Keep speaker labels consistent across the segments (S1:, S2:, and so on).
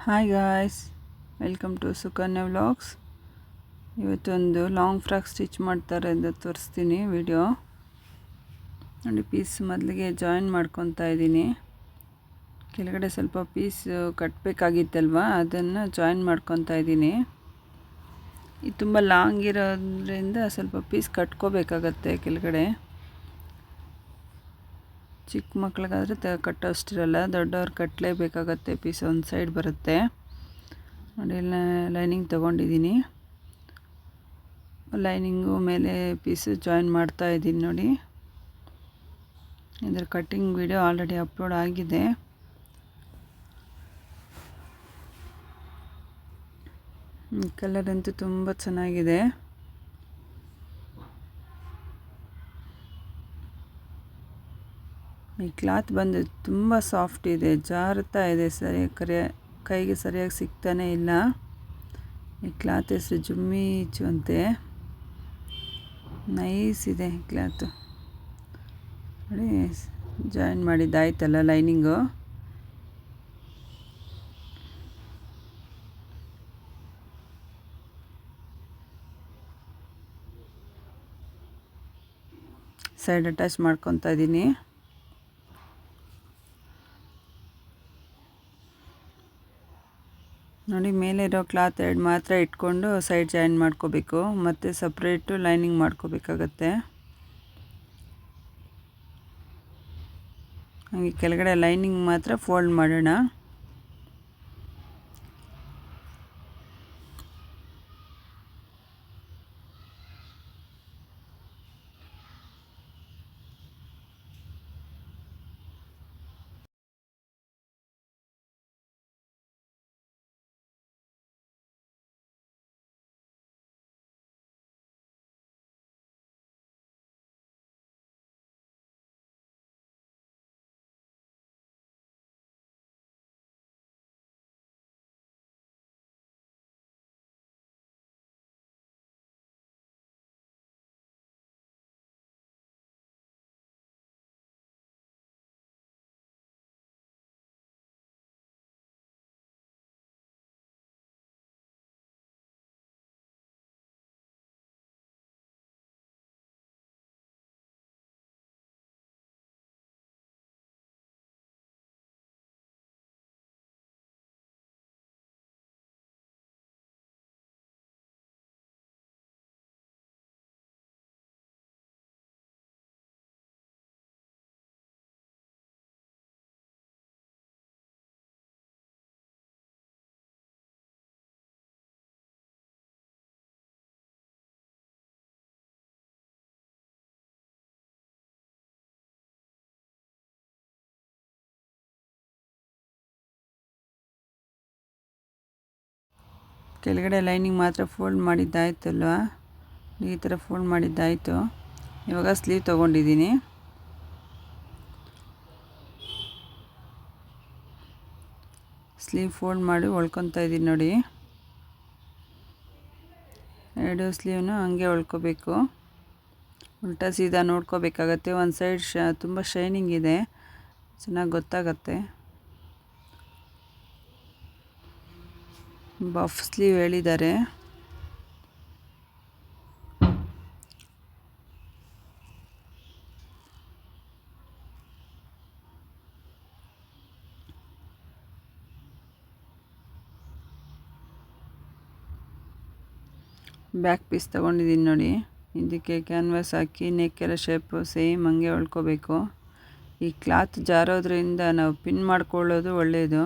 S1: Hi guys, welcome to Sukanya vlogs. ಇವತ್ತೊಂದು long frock stitch ಮಾಡ್ತಾರೆ ಅಂತ ತೋರಿಸ್ತೀನಿ ವಿಡಿಯೋ ನೋಡಿ. ಪೀಸ್ ಮೊದಲಿಗೆ ಜಾಯಿನ್ ಮಾಡ್ಕೊತಾ ಇದ್ದೀನಿ. ಕೆಳಗಡೆ ಸ್ವಲ್ಪ ಪೀಸ್ ಕಟ್ಟಬೇಕಾಗಿತ್ತಲ್ವ, ಅದನ್ನು ಜಾಯಿನ್ ಮಾಡ್ಕೊತಾ ಇದ್ದೀನಿ. ಇದು ತುಂಬ ಲಾಂಗ್ ಇರೋದ್ರಿಂದ ಸ್ವಲ್ಪ ಪೀಸ್ ಕಟ್ಕೋಬೇಕಾಗತ್ತೆ ಕೆಳಗಡೆ. ಚಿಕ್ಕ ಮಕ್ಳಿಗಾದರೆ ಕಟ್ಟೋಷ್ಟಿರಲ್ಲ, ದೊಡ್ಡವ್ರು ಕಟ್ಟಲೇಬೇಕಾಗತ್ತೆ. ಪೀಸ್ ಒಂದು ಸೈಡ್ ಬರುತ್ತೆ ನೋಡಿ. ಲೈನಿಂಗ್ ತೊಗೊಂಡಿದ್ದೀನಿ. ಲೈನಿಂಗು ಮೇಲೆ ಪೀಸು ಜಾಯಿನ್ ಮಾಡ್ತಾ ಇದ್ದೀನಿ ನೋಡಿ. ಇದರ ಕಟ್ಟಿಂಗ್ ವಿಡಿಯೋ ಆಲ್ರೆಡಿ ಅಪ್ಲೋಡ್ ಆಗಿದೆ. ಕಲರ್ ಅಂತೂ ತುಂಬ ಚೆನ್ನಾಗಿದೆ. ಈ ಕ್ಲಾತ್ ಬಂದು ತುಂಬ ಸಾಫ್ಟ್ ಇದೆ, ಜಾರುತ್ತಾ ಇದೆ, ಕೈಗೆ ಸರಿಯಾಗಿ ಸಿಗ್ತಾನೆ ಇಲ್ಲ. ಈ ಕ್ಲಾತ್ ಹೆಸರು ಜುಮ್ಮಿಚು ಅಂತೆ. ನೈಸ್ ಇದೆ ಕ್ಲಾತು ನೋಡಿ. ಜಾಯಿನ್ ಮಾಡಿದ್ದಾಯ್ತಲ್ಲ ಲೈನಿಂಗು. ಸೈಡ್ ಅಟ್ಯಾಚ್ ಮಾಡ್ಕೊತಾ ಇದ್ದೀನಿ. ನೋಡಿ, ಮೇಲೆ ಇರೋ ಕ್ಲಾತ್ ಎರಡು ಮಾತ್ರ ಇಟ್ಕೊಂಡು ಸೈಡ್ ಜಾಯಿನ್ ಮಾಡ್ಕೋಬೇಕು, ಮತ್ತು ಸಪ್ರೇಟು ಲೈನಿಂಗ್ ಮಾಡ್ಕೋಬೇಕಾಗತ್ತೆ. ಹಾಗೆ ಕೆಳಗಡೆ ಲೈನಿಂಗ್ ಮಾತ್ರ ಫೋಲ್ಡ್ ಮಾಡೋಣ. ಕೆಳಗಡೆ ಲೈನಿಂಗ್ ಮಾತ್ರ ಫೋಲ್ಡ್ ಮಾಡಿದ್ದಾಯ್ತಲ್ವ, ಈ ಥರ ಫೋಲ್ಡ್ ಮಾಡಿದ್ದಾಯಿತು. ಇವಾಗ ಸ್ಲೀವ್ ತೊಗೊಂಡಿದ್ದೀನಿ. ಸ್ಲೀವ್ ಫೋಲ್ಡ್ ಮಾಡಿ ಹೊಲ್ಕೊತಾ ಇದ್ದೀನಿ ನೋಡಿ. ಎರಡು ಸ್ಲೀವ್ನು ಹಂಗೆ ಹೊಲ್ಕೋಬೇಕು, ಉಲ್ಟಾ ಸೀದಾ ನೋಡ್ಕೋಬೇಕಾಗತ್ತೆ. ಒಂದು ಸೈಡ್ ತುಂಬ ಶೈನಿಂಗ್ ಇದೆ, ಚೆನ್ನಾಗಿ ಗೊತ್ತಾಗತ್ತೆ. ಬಫ್ ಸ್ಲೀವ್ ಹೇಳಿದ್ದಾರೆ. ಬ್ಯಾಕ್ ಪೀಸ್ ತೊಗೊಂಡಿದ್ದೀನಿ ನೋಡಿ. ಇದಕ್ಕೆ ಕ್ಯಾನ್ವಾಸ್ ಹಾಕಿ ನೆಕ್ಕೆಲ್ಲ ಶೇಪು ಸೇಮ್ ಹಂಗೆ ಹೊಲ್ಕೋಬೇಕು. ಈ ಕ್ಲಾತ್ ಜಾರೋದ್ರಿಂದ ನಾವು ಪಿನ್ ಮಾಡ್ಕೊಳ್ಳೋದು ಒಳ್ಳೆಯದು.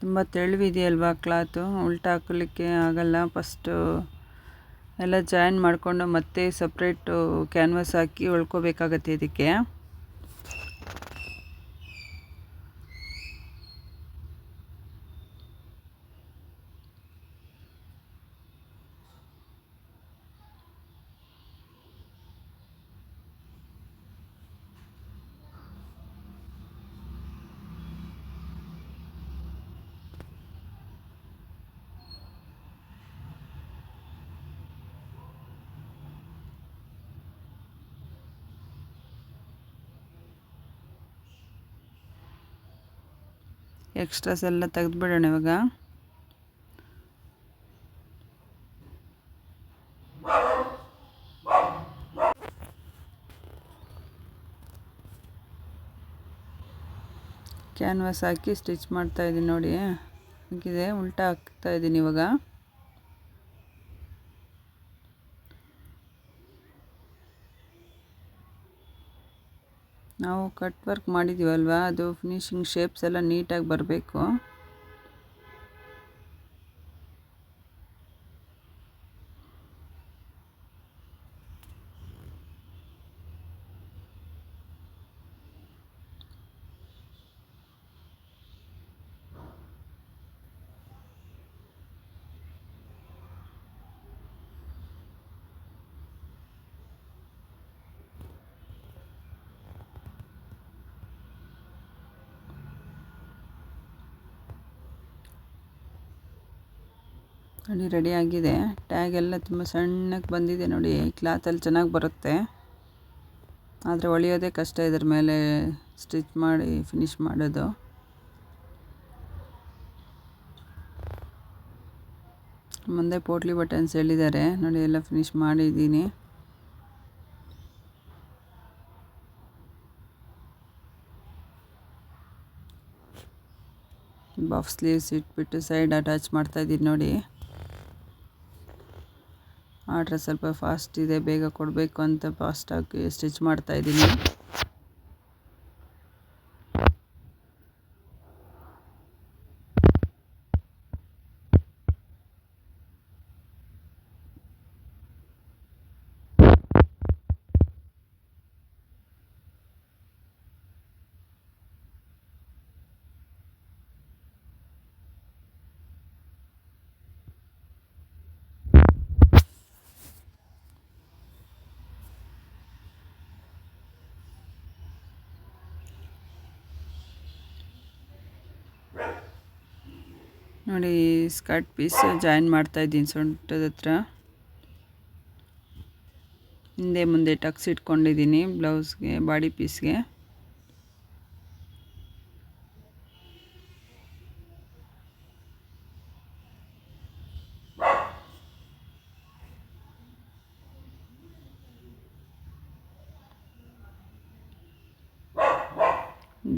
S1: ತುಂಬ ತೆಳುವಿದೆಯಲ್ವಾ ಕ್ಲಾತು, ಉಲ್ಟಾ ಹಾಕಲಿಕ್ಕೆ ಆಗಲ್ಲ. ಫಸ್ಟು ಎಲ್ಲ ಜಾಯಿನ್ ಮಾಡಿಕೊಂಡು ಮತ್ತೆ ಸಪ್ರೇಟು ಕ್ಯಾನ್ವಾಸ್ ಹಾಕಿ ಹೊಲ್ಕೋಬೇಕಾಗತ್ತೆ ಇದಕ್ಕೆ. ಎಕ್ಸ್ಟ್ರಾಸ್ ಎಲ್ಲ ತೆಗೆದುಬಿಡೋಣ ಇವಾಗ. ಕ್ಯಾನ್ವಾಸ್ ಹಾಕಿ ಸ್ಟಿಚ್ ಮಾಡ್ತಾಯಿದ್ದೀನಿ ನೋಡಿ. ಹಾಗಿದೆ ಉಲ್ಟಾ ಹಾಕ್ತಾಯಿದ್ದೀನಿ ಇವಾಗ. ನಾವು ಕಟ್ ವರ್ಕ್ ಮಾಡಿದ್ದೀವಲ್ವ, ಅದು ಫಿನಿಶಿಂಗ್ ಶೇಪ್ಸ್ ಎಲ್ಲ ನೀಟಾಗಿ ಬರಬೇಕು. ನೋಡಿ ರೆಡಿ ಆಗಿದೆ. ಟ್ಯಾಗ್ ಎಲ್ಲ ತುಂಬ ಸಣ್ಣಕ್ಕೆ ಬಂದಿದೆ ನೋಡಿ. ಕ್ಲಾತಲ್ಲಿ ಚೆನ್ನಾಗಿ ಬರುತ್ತೆ, ಆದರೆ ಹೊಲಿಯೋದೇ ಕಷ್ಟ ಇದ್ರ ಮೇಲೆ ಸ್ಟಿಚ್ ಮಾಡಿ ಫಿನಿಷ್ ಮಾಡೋದು. ಮುಂದೆ ಪೋಟ್ಲಿ ಬಟನ್ಸ್ ಹೇಳಿದ್ದಾರೆ ನೋಡಿ, ಎಲ್ಲ ಫಿನಿಷ್ ಮಾಡಿದ್ದೀನಿ. ಬಫ್ ಸ್ಲೀವ್ಸ್ ಇಟ್ಬಿಟ್ಟು ಸೈಡ್ ಅಟ್ಯಾಚ್ ಮಾಡ್ತಾಯಿದ್ದೀನಿ ನೋಡಿ. ಆರ್ಡ್ರ್ ಸ್ವಲ್ಪ ಫಾಸ್ಟ್ ಇದೆ, ಬೇಗ ಕೊಡಬೇಕು ಅಂತ ಫಾಸ್ಟಾಗಿ ಸ್ಟಿಚ್ ಮಾಡ್ತಾಯಿದ್ದೀನಿ. ನೋಡಿ ಸ್ಕರ್ಟ್ ಪೀಸ್ ಜಾಯಿನ್ ಮಾಡ್ತಾಯಿದ್ದೀನಿ ಸೊಂಟದ ಹತ್ರ. ಹಿಂದೆ ಮುಂದೆ ಟಕ್ಸ್ ಇಟ್ಕೊಂಡಿದ್ದೀನಿ ಬ್ಲೌಸ್ಗೆ, ಬಾಡಿ ಪೀಸ್ಗೆ.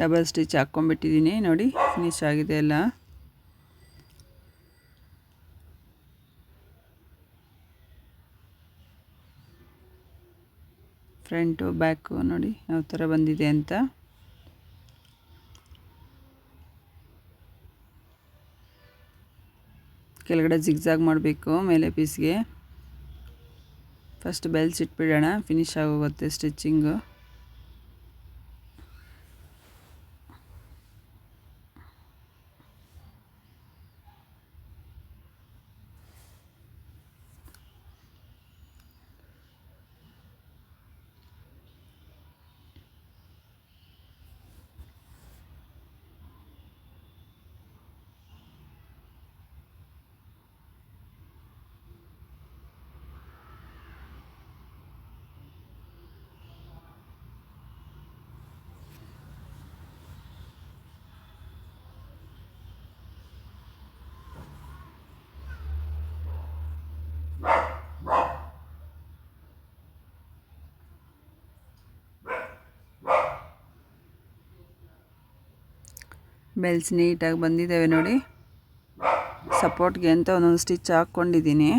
S1: ಡಬಲ್ ಸ್ಟಿಚ್ ಹಾಕ್ಕೊಂಬಿಟ್ಟಿದ್ದೀನಿ ನೋಡಿ, ಫಿನಿಶ್ ಆಗಿದೆ ಎಲ್ಲ. ಫ್ರಂಟು ಬ್ಯಾಕು ನೋಡಿ ಯಾವ ಥರ ಬಂದಿದೆ ಅಂತ. ಕೆಳಗಡೆ ಜಿಗ್ಜಾಗ್ ಮಾಡಬೇಕು ಮೇಲೆ ಪೀಸ್ಗೆ. ಫಸ್ಟ್ ಬೆಲ್ಸ್ ಇಟ್ಬಿಡೋಣ, ಫಿನಿಶ್ ಆಗೋಗುತ್ತೆ ಸ್ಟಿಚ್ಚಿಂಗು. ಬೆಲ್ಸ್ ನೀಟಾಗಿ ಬಂದಿದ್ದಾವೆ ನೋಡಿ. ಸಪೋರ್ಟ್ಗೆ ಅಂತ ಒಂದೊಂದು ಸ್ಟಿಚ್ ಹಾಕ್ಕೊಂಡಿದ್ದೀನಿ.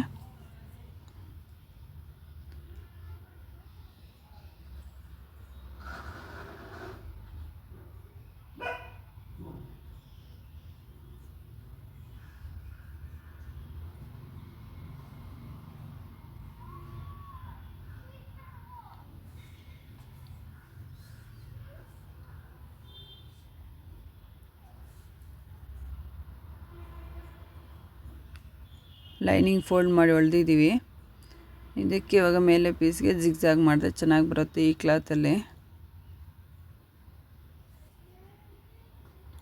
S1: ಲೈನಿಂಗ್ ಫೋಲ್ಡ್ ಮಾಡಿ ಹೊಲ್ದಿದ್ದೀವಿ. ಇದಕ್ಕೆ ಇವಾಗ ಮೇಲೆ ಪೀಸ್ಗೆ ಜಿಗ್ಜಾಗ್ ಮಾಡಿದ್ರೆ ಚೆನ್ನಾಗಿ ಬರುತ್ತೆ ಈ ಕ್ಲಾತಲ್ಲಿ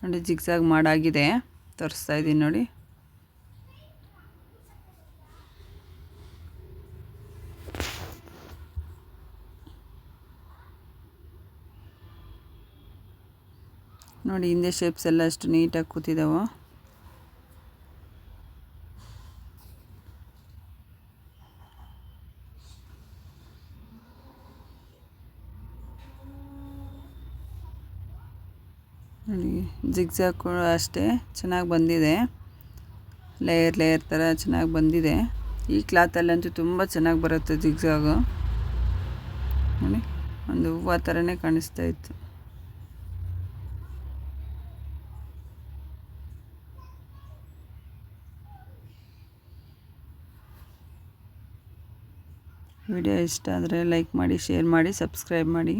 S1: ನೋಡಿ. ಜಿಗ್ಜಾಗ್ ಮಾಡಾಗಿದೆ, ತೋರಿಸ್ತಾ ಇದ್ದೀನಿ ನೋಡಿ. ನೋಡಿ ಹಿಂದೆ ಶೇಪ್ಸ್ ಎಲ್ಲ ಅಷ್ಟು ನೀಟಾಗಿ ಕೂತಿದ್ದಾವೆ. ನೋಡಿ ಜಿಗ್ಜಾಗ್ ಕೂಡ ಅಷ್ಟೇ ಚೆನ್ನಾಗಿ ಬಂದಿದೆ, ಲೇಯರ್ ಥರ ಚೆನ್ನಾಗಿ ಬಂದಿದೆ. ಈ ಕ್ಲಾತಲ್ಲಂತೂ ತುಂಬ ಚೆನ್ನಾಗಿ ಬರುತ್ತೆ ಜಿಗ್ಜಾಗು. ನೋಡಿ ಒಂದು ಹೂವು ಥರನೇ ಕಾಣಿಸ್ತಾ ಇತ್ತು. ವಿಡಿಯೋ ಇಷ್ಟ ಆದರೆ ಲೈಕ್ ಮಾಡಿ, ಶೇರ್ ಮಾಡಿ, ಸಬ್ಸ್ಕ್ರೈಬ್ ಮಾಡಿ.